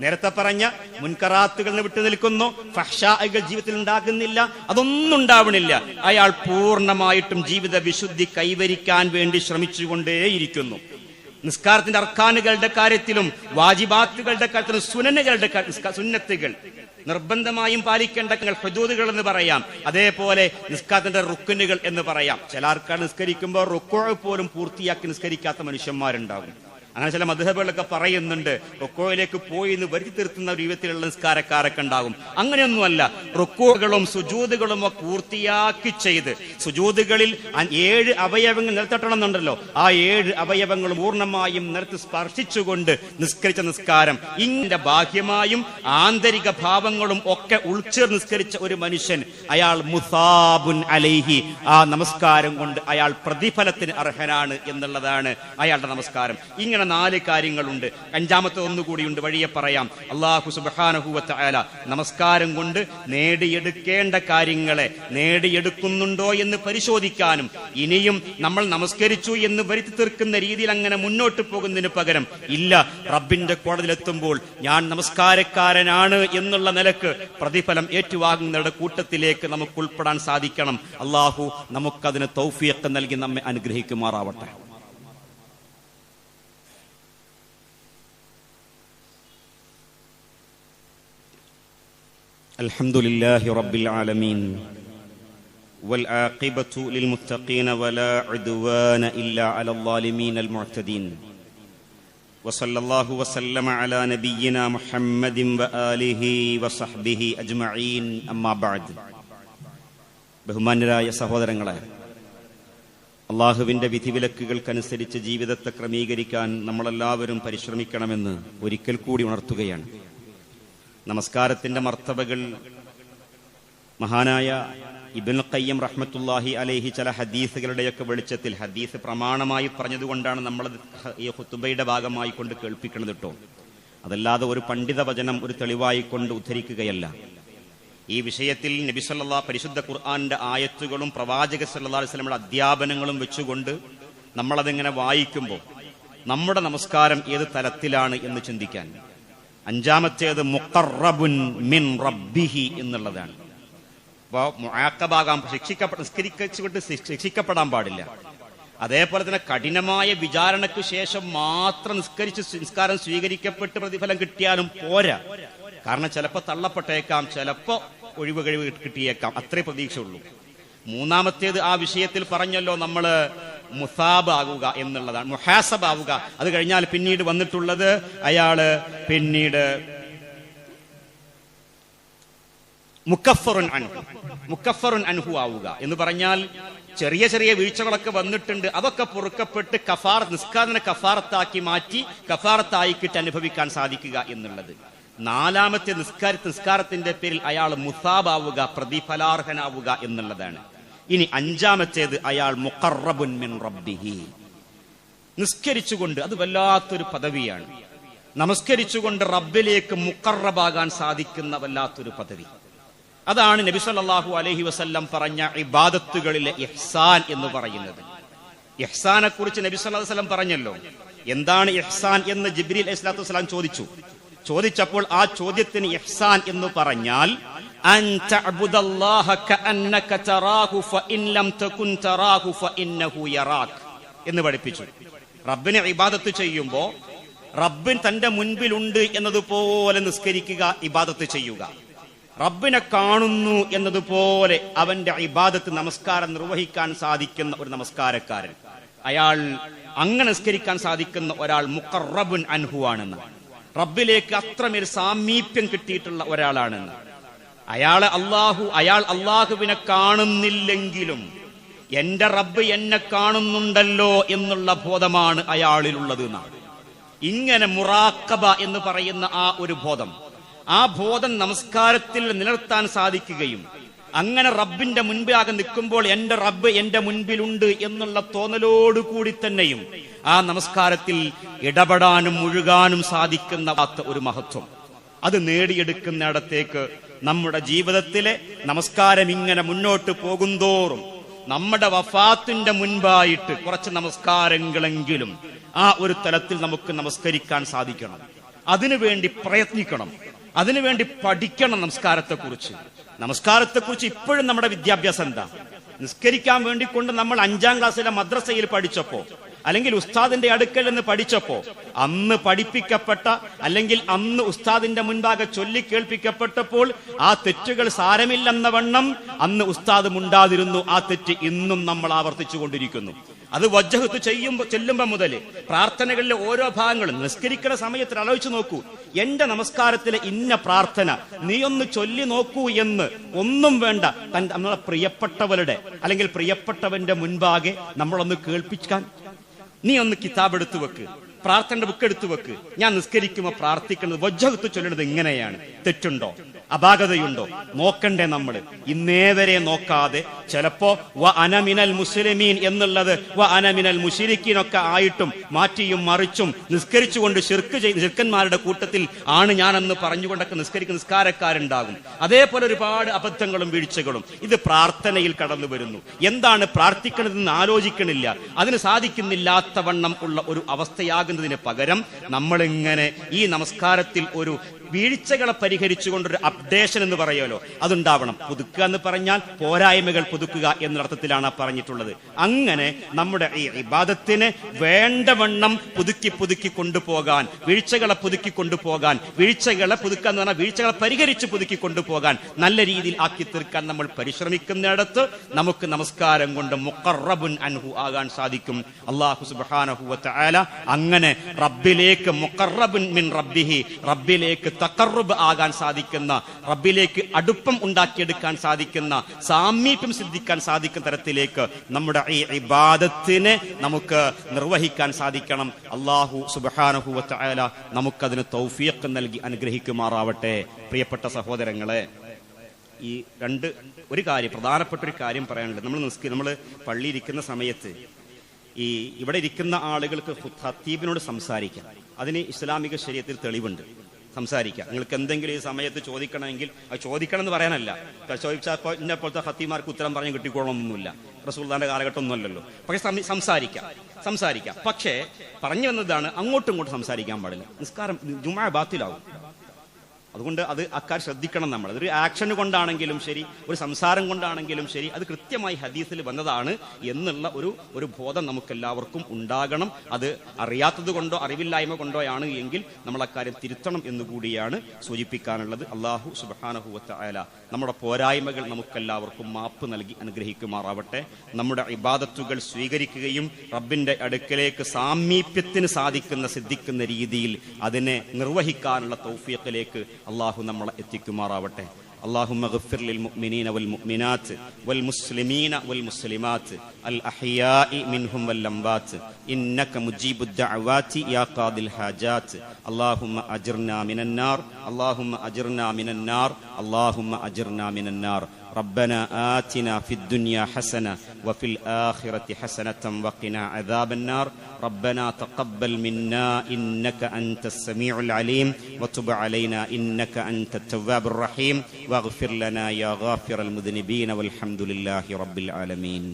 Speaker 1: നേരത്തെ പറഞ്ഞ മുൻകറാത്തുകൾ വിട്ടു നിൽക്കുന്നു, ഫഹ്ശാഅകൾ ജീവിതത്തിൽ ഉണ്ടാകുന്നില്ല, അതൊന്നും ഉണ്ടാവണില്ല. അയാൾ പൂർണ്ണമായിട്ടും ജീവിത വിശുദ്ധി കൈവരിക്കാൻ വേണ്ടി ശ്രമിച്ചുകൊണ്ടേയിരിക്കുന്നു. നിസ്കാരത്തിന്റെ അർക്കാനുകളുടെ കാര്യത്തിലും വാജിബാത്തുകളുടെ കാര്യത്തിലും സുന്നത്തുകൾ നിർബന്ധമായും പാലിക്കേണ്ട ഹുദൂദുകൾ എന്ന് പറയാം. അതേപോലെ നിസ്കാരത്തിന്റെ റുക്കുനുകൾ എന്ന് പറയാം. ചില ആൾക്കാർ നിസ്കരിക്കുമ്പോൾ റുക്കൂ പോലും പൂർത്തിയാക്കി നിസ്കരിക്കാത്ത മനുഷ്യന്മാരുണ്ടാകും. അങ്ങനെ ചില മദ്ഹബുകളൊക്കെ പറയുന്നുണ്ട് റുക്കോയിലേക്ക് പോയി എന്ന് വരുത്തി തീർത്തുന്ന രൂപത്തിലുള്ള നിസ്കാരക്കാരൊക്കെ ഉണ്ടാകും. അങ്ങനെയൊന്നുമല്ല. റുക്കോകളും സുജൂദുകളും ഒക്കെ പൂർത്തിയാക്കി ചെയ്ത് സുജൂദുകളിൽ 7 അവയവങ്ങൾ നിലത്തട്ടണമെന്നുണ്ടല്ലോ, ആ 7 അവയവങ്ങൾ പൂർണ്ണമായും നിലത്ത് സ്പർശിച്ചുകൊണ്ട് നിസ്കരിച്ച നിസ്കാരം, ഇങ്ങനെ ബാഹ്യമായും ആന്തരിക ഭാവങ്ങളും ഒക്കെ ഉൾച്ചേർന്ന് നിസ്കരിച്ച ഒരു മനുഷ്യൻ അയാൾ മുസാബുൻ അലൈഹി, ആ നമസ്കാരം കൊണ്ട് അയാൾ പ്രതിഫലത്തിന് അർഹനാണ് എന്നുള്ളതാണ് അയാളുടെ നമസ്കാരം. ഇങ്ങനെ 4 കാര്യങ്ങളുണ്ട്. 5ാമത്തെ ഒന്നുകൂടിയുണ്ട്, വഴിയെ പറയാം. അല്ലാഹു സുബ്ഹാനഹു വ തആല നമസ്കാരം കൊണ്ട് നേടിയെടുക്കേണ്ട കാര്യങ്ങളെ നേടിയെടുക്കുന്നുണ്ടോ എന്ന് പരിശോധിക്കാനും ഇനിയും നമ്മൾ നമസ്കരിച്ചു എന്ന് വരുത്തി തീർക്കുന്ന രീതിയിൽ അങ്ങനെ മുന്നോട്ട് പോകുന്നതിന് പകരം ഇല്ല, റബ്ബിന്റെ കോടതിയിലെത്തുമ്പോൾ ഞാൻ നമസ്കാരക്കാരനാണ് എന്നുള്ള നിലക്ക് പ്രതിഫലം ഏറ്റുവാങ്ങുന്നവരുടെ കൂട്ടത്തിലേക്ക് നമുക്ക് ഉൾപ്പെടാൻ സാധിക്കണം. അല്ലാഹു നമുക്കതിന് തൗഫീഖ് നൽകി നമ്മെ അനുഗ്രഹിക്കുമാറാവട്ടെ. الحمدلله رب العالمين والعاقبة للمتقين ولا عدوان إلا على الظالمين المعتدين وصلى الله وسلم على نبينا محمد وآله وصحبه أجمعين أما بعد. ബഹുമാന്യരായ സഹോദരങ്ങളെ, അള്ളാഹുവിന്റെ വിധിവിലക്കുകൾക്കനുസരിച്ച് ജീവിതത്തെ ക്രമീകരിക്കാൻ നമ്മളെല്ലാവരും പരിശ്രമിക്കണമെന്ന് ഒരിക്കൽ കൂടി ഉണർത്തുകയാണ്. നമസ്കാരത്തിന്റെ മർത്തബകൾ മഹാനായ ഇബ്നുൽ ഖയ്യിം റഹ്മത്തുള്ളാഹി അലൈഹി ചില ഹദീസുകളുടെയൊക്കെ വെളിച്ചത്തിൽ, ഹദീസ് പ്രമാണമായി പറഞ്ഞതുകൊണ്ടാണ് നമ്മൾ ഈ ഖുതുബയുടെ ഭാഗമായി കൊണ്ട് കേൾപ്പിക്കുന്നത് കേട്ടോ, അതല്ലാതെ ഒരു പണ്ഡിത വചനം ഒരു തെളിവായി കൊണ്ട് ഉദ്ധരിക്കുകയല്ല. ഈ വിഷയത്തിൽ നബി സല്ലല്ലാഹു പരിശുദ്ധ ഖുർആന്റെ ആയത്തുകളും പ്രവാചക സല്ലല്ലാഹു അലൈഹി വസല്ലമയുടെ അധ്യാപനങ്ങളും വെച്ചുകൊണ്ട് നമ്മളതിങ്ങനെ വായിക്കുമ്പോൾ നമ്മുടെ നമസ്കാരം ഏത് തലത്തിലാണ് എന്ന് ചിന്തിക്കാൻ. 5ാമത്തേത് മുഖറബുൻ മിൻ റബ്ബിഹി എന്നുള്ളതാണ്. അപ്പോൾ മുആഖബാകാൻ ശിക്ഷിക്കപ്പെടാൻ പാടില്ല. അതേപോലെ തന്നെ കഠിനമായ വിചാരണയ്ക്ക് ശേഷം മാത്രം നിസ്കാരം സ്വീകരിക്കപ്പെട്ട് പ്രതിഫലം കിട്ടിയാലും പോരാ. കാരണം ചിലപ്പോൾ തള്ളപ്പെട്ടേക്കാം, ചിലപ്പോൾ ഒഴിവ് കഴിവ് കിട്ടിയേക്കാം, അത്രേ പ്രതീക്ഷയുള്ളൂ. 3ാമത്തേത് ആ വിഷയത്തിൽ പറഞ്ഞല്ലോ, നമ്മൾ മുസാബ് ആകുക എന്നുള്ളതാണ്, മുഹാസബ് ആവുക. അത് കഴിഞ്ഞാൽ പിന്നീട് വന്നിട്ടുള്ളത് അയാള് പിന്നീട് മുക്കഫറുൻ അൻഹു ആവുക എന്ന് പറഞ്ഞാൽ ചെറിയ ചെറിയ വീഴ്ചകളൊക്കെ വന്നിട്ടുണ്ട്, അതൊക്കെ പൊറുക്കപ്പെട്ട് നിസ്കാരത്തിനെ കഫാറത്താക്കി മാറ്റി കഫാറത്തായിക്കിട്ട് അനുഭവിക്കാൻ സാധിക്കുക എന്നുള്ളത്. 4ാമത്തെ നിസ്കാരത്തിന്റെ പേരിൽ അയാൾ മുസാബാവുക, പ്രതിഫലാർഹനാവുക എന്നുള്ളതാണ്. ഇനി 5ാമത്തേത് അയാൾ മുഖറബുൻ മിൻ റബ്ബിഹി, നിസ്കരിച്ചുകൊണ്ട്, അത് വല്ലാത്തൊരു പദവിയാണ്. നമസ്കരിച്ചുകൊണ്ട് റബ്ബിലേക്ക് മുഖറബാകാൻ സാധിക്കുന്ന വല്ലാത്തൊരു പദവി. അതാണ് നബി സല്ലല്ലാഹു അലൈഹി വസല്ലം പറഞ്ഞ ഇബാദത്തുകളിലെ ഇഹ്സാൻ എന്ന് പറയുന്നത്. ഇഹ്സാനെ കുറിച്ച് നബി സല്ലല്ലാഹു അലൈഹി വസല്ലം പറഞ്ഞല്ലോ. എന്താണ് ഇഹ്സാൻ എന്ന് ജിബ്രീൽ അലൈഹിസ്സലാത്തു വസ്സലാം ചോദിച്ചപ്പോൾ ആ ചോദ്യത്തിന് ഇഹ്സാൻ എന്ന് പറഞ്ഞാൽ അൻ തഅബുദല്ലാഹ കഅന്നക തറാഹു ഫഇൻ ലം തകുൻ തറാഹു ഫഇന്നഹു യറാക് എന്ന് പഠിപ്പിച്ചു. റബ്ബിനെ ഇബാദത്ത് ചെയ്യുമ്പോൾ റബ്ബിൻ തന്റെ മുൻപിലുണ്ട് എന്നതുപോലെ നിസ്കരിക്കുക, ഇബാദത്ത് ചെയ്യുക. റബ്ബിനെ കാണുന്നു എന്നതുപോലെ അവന്റെ ഇബാദത്ത്, നമസ്കാരം നിർവഹിക്കാൻ സാധിക്കുന്ന ഒരു നമസ്കാരക്കാരൻ. അയാൾ അങ്ങനെ നിസ്കരിക്കാൻ സാധിക്കുന്ന ഒരാൾ മുഖറബുൻ അൻഹു ആണെന്ന്, റബ്ബിലേക്ക് അത്രമേൽ സാമീപ്യം കിട്ടിയിട്ടുള്ള ഒരാളാണെന്ന്. അയാൾ അള്ളാഹുവിനെ കാണുന്നില്ലെങ്കിലും എന്റെ റബ്ബ് എന്നെ കാണുന്നുണ്ടല്ലോ എന്നുള്ള ബോധമാണ് അയാളിലുള്ളത് എന്നാണ്. ഇങ്ങനെ മുറാഖബ എന്ന് പറയുന്ന ആ ബോധം നമസ്കാരത്തിൽ നിലനിർത്താൻ സാധിക്കുകയും അങ്ങനെ റബ്ബിന്റെ മുൻപാകെ നിൽക്കുമ്പോൾ എന്റെ റബ്ബ് എന്റെ മുൻപിലുണ്ട് എന്നുള്ള തോന്നലോടുകൂടി തന്നെയും ആ നമസ്കാരത്തിൽ ഇടപെടാനും മുഴുകാനും സാധിക്കുന്ന ഒരു മഹത്വം, അത് നേടിയെടുക്കുന്നിടത്തേക്ക് നമ്മുടെ ജീവിതത്തിലെ നമസ്കാരം ഇങ്ങനെ മുന്നോട്ട് പോകുന്തോറും നമ്മുടെ വഫാത്തിന്റെ മുൻപായിട്ട് കുറച്ച് നമസ്കാരങ്ങളെങ്കിലും ആ ഒരു തലത്തിൽ നമുക്ക് നമസ്കരിക്കാൻ സാധിക്കണം. അതിനുവേണ്ടി പ്രയത്നിക്കണം, അതിനുവേണ്ടി പഠിക്കണം. നമസ്കാരത്തെക്കുറിച്ച് ഇപ്പോഴും നമ്മുടെ വിദ്യാഭ്യാസം എന്താ? നിസ്കരിക്കാൻ വേണ്ടിക്കൊണ്ട് നമ്മൾ 5ാം ക്ലാസ്സിലെ മദ്രസയിൽ പഠിച്ചപ്പോ, അല്ലെങ്കിൽ ഉസ്താദിന്റെ അടുക്കൽ നിന്ന് പഠിച്ചപ്പോ, അന്ന് പഠിപ്പിക്കപ്പെട്ട അല്ലെങ്കിൽ അന്ന് ഉസ്താദിന്റെ മുൻപാകെ ചൊല്ലി കേൾപ്പിക്കപ്പെട്ടപ്പോൾ ആ തെറ്റുകൾ സാരമില്ലെന്ന വണ്ണം അന്ന് ഉസ്താദ് മുണ്ടാതിരുന്നു. ആ തെറ്റ് ഇന്നും നമ്മൾ ആവർത്തിച്ചു കൊണ്ടിരിക്കുന്നു. അത് വജ്ജഹത്ത് ചെല്ലുമ്പോ മുതൽ പ്രാർത്ഥനകളിലെ ഓരോ ഭാഗങ്ങളും നിസ്കരിക്കുന്ന സമയത്തിൽ ആലോചിച്ച് നോക്കൂ. എന്റെ നമസ്കാരത്തിലെ ഇന്ന പ്രാർത്ഥന നീ ഒന്ന് ചൊല്ലി നോക്കൂ എന്ന് ഒന്നും വേണ്ട, നമ്മളെ പ്രിയപ്പെട്ടവരുടെ അല്ലെങ്കിൽ പ്രിയപ്പെട്ടവന്റെ മുൻപാകെ നമ്മളൊന്ന് കേൾപ്പിക്കാൻ. നീ ഒന്ന് കിതാബ് എടുത്തു വെക്ക്, പ്രാർത്ഥനയുടെ ബുക്ക് എടുത്തു വെക്ക്. ഞാൻ നിസ്കരിക്കുമ്പോൾ പ്രാർത്ഥിക്കുന്നത് വജ്ജഹത്ത് ചൊല്ലുന്നത് എങ്ങനെയാണ്? തെറ്റുണ്ടോ? അപാകതയുണ്ടോ? നോക്കണ്ടേ? നമ്മൾ ഇന്നേവരെ നോക്കാതെ ചിലപ്പോ വ അനമിനൽ മുസ്ലിമീൻ എന്നുള്ളത് വ അനമിനൽ മുശ്രിക്കീനൊക്കെ ആയിട്ടും മാറ്റിയും മറിച്ചും നിസ്കരിച്ചുകൊണ്ട് ശിർക്കന്മാരുടെ കൂട്ടത്തിൽ ആണ് ഞാനെന്ന് പറഞ്ഞുകൊണ്ടൊക്കെ നിസ്കരിക്കുന്ന നിസ്കാരക്കാരുണ്ടാകും. അതേപോലെ ഒരുപാട് അബദ്ധങ്ങളും വീഴ്ചകളും ഇത് പ്രാർത്ഥനയിൽ കടന്നു വരുന്നു. എന്താണ് പ്രാർത്ഥിക്കണതെന്ന് ആലോചിക്കണില്ല, അതിന് സാധിക്കുന്നില്ലാത്തവണ്ണം ഉള്ള ഒരു അവസ്ഥയാകുന്നതിന് പകരം നമ്മളിങ്ങനെ ഈ നമസ്കാരത്തിൽ ഒരു വീഴ്ചകളെ പരിഹരിച്ചുകൊണ്ടൊരു അപ്ഡേഷൻ എന്ന് പറയുമല്ലോ, അതുണ്ടാവണം. പുതുക്കുക എന്ന് പറഞ്ഞാൽ പോരായ്മകൾ പുതുക്കുക എന്നർത്ഥത്തിലാണ് പറഞ്ഞിട്ടുള്ളത്. അങ്ങനെ നമ്മുടെ ഈ ഇബാദത്തിനെ വേണ്ടവണ്ണം പുതുക്കി കൊണ്ടുപോകാൻ, വീഴ്ചകളെ പുതുക്കി കൊണ്ടുപോകാൻ, വീഴ്ചകളെ പുതുക്കുക എന്ന് പറഞ്ഞാൽ വീഴ്ചകളെ പരിഹരിച്ച് പുതുക്കി കൊണ്ടുപോകാൻ, നല്ല രീതിയിൽ ആക്കി തീർക്കാൻ നമ്മൾ പരിശ്രമിക്കുന്നിടത്ത് നമുക്ക് നമസ്കാരം കൊണ്ട് മുഖറബുൻ അൻഹു ആകാൻ സാധിക്കും. അല്ലാഹു സുബ്ഹാനഹു വ തആല അങ്ങനെ റബ്ബിലേക്ക് മുഖറബുൻ മിൻ റബ്ബിഹി, റബ്ബിലേക്ക് തഖർറുബ് ആകാൻ സാധിക്കുന്ന, റബ്ബിലേക്ക് അടുപ്പം ഉണ്ടാക്കിയെടുക്കാൻ സാധിക്കുന്ന, സാമീപ്യം സിദ്ധിക്കാൻ സാധിക്കുന്ന തരത്തിലേക്ക് നമ്മുടെ ഈ ഇബാദത്തിനെ നമുക്ക് നിർവഹിക്കാൻ സാധിക്കണം. അല്ലാഹു സുബ്ഹാനഹു വ തആല നമുക്കതിന് തൗഫീഖ് നൽകി അനുഗ്രഹിക്കുമാറാവട്ടെ. പ്രിയപ്പെട്ട സഹോദരങ്ങളെ, ഈ ഒരു കാര്യം, പ്രധാനപ്പെട്ട ഒരു കാര്യം പറയാനുണ്ട്. നമ്മൾ പള്ളിയിരിക്കുന്ന സമയത്ത് ഇവിടെ ഇരിക്കുന്ന ആളുകൾക്ക് ഖത്തീബിനോട് സംസാരിക്കാം. അതിന് ഇസ്ലാമിക ശരീഅത്തിൽ തെളിവുണ്ട്. സംസാരിക്കാം. നിങ്ങൾക്ക് എന്തെങ്കിലും ഈ സമയത്ത് ചോദിക്കണമെങ്കിൽ അത് ചോദിക്കണം എന്ന് പറയാനല്ല, ചോദിച്ചപ്പോൾ ഇന്നപ്പോഴത്തെ ഖത്തീമാർക്ക് ഉത്തരം പറഞ്ഞ് കിട്ടിക്കോളണമെന്നൊന്നുമില്ല, റസൂലുള്ളാഹിന്റെ കാലഘട്ടം ഒന്നുമല്ലല്ലോ. പക്ഷെ സംസാരിക്കാം. പക്ഷേ പറഞ്ഞു വന്നതാണ്, അങ്ങോട്ടും ഇങ്ങോട്ടും സംസാരിക്കാൻ പാടില്ല. നിസ്കാരം ജുമുഅ ബാത്തിലാവും. അതുകൊണ്ട് അക്കാര്യം ശ്രദ്ധിക്കണം നമ്മൾ. അതൊരു ആക്ഷൻ കൊണ്ടാണെങ്കിലും ശരി, ഒരു സംസാരം കൊണ്ടാണെങ്കിലും ശരി, അത് കൃത്യമായി ഹദീസിൽ വന്നതാണ് എന്നുള്ള ഒരു ബോധം നമുക്കെല്ലാവർക്കും ഉണ്ടാകണം. അത് അറിയാത്തത് കൊണ്ടോ അറിവില്ലായ്മ കൊണ്ടോ ആണ് എങ്കിൽ നമ്മൾ അക്കാര്യം തിരുത്തണം എന്നുകൂടിയാണ് സൂചിപ്പിക്കാനുള്ളത്. അല്ലാഹു സുബ്ഹാനഹു വ തആല നമ്മുടെ പോരായ്മകൾ നമുക്കെല്ലാവർക്കും മാപ്പ് നൽകി അനുഗ്രഹിക്കുമാറാവട്ടെ. നമ്മുടെ ഇബാദത്തുകൾ സ്വീകരിക്കുകയും റബ്ബിന്റെ അടുക്കലേക്ക് സാമീപ്യത്തിന് സിദ്ധിക്കുന്ന രീതിയിൽ അതിനെ നിർവഹിക്കാനുള്ള തൗഫീഖിലേക്ക് അല്ലാഹു നമ്മളെ എത്തിക്കുമാറാവട്ടെ. اللهم اغفر للمؤمنين والمؤمنات والمسلمين والمسلمات الأحياء منهم والأموات إنك مجيب الدعوات يا قاضي الحاجات. اللهم أجرنا من النار، اللهم أجرنا من النار، اللهم أجرنا من النار. ربنا آتنا في الدنيا حسنة وفي الآخرة حسنة وقنا عذاب النار. ربنا تقبل منا إنك أنت السميع العليم وتب علينا إنك أنت التواب الرحيم واغفر لنا يا غافر المذنبين والحمد لله رب العالمين.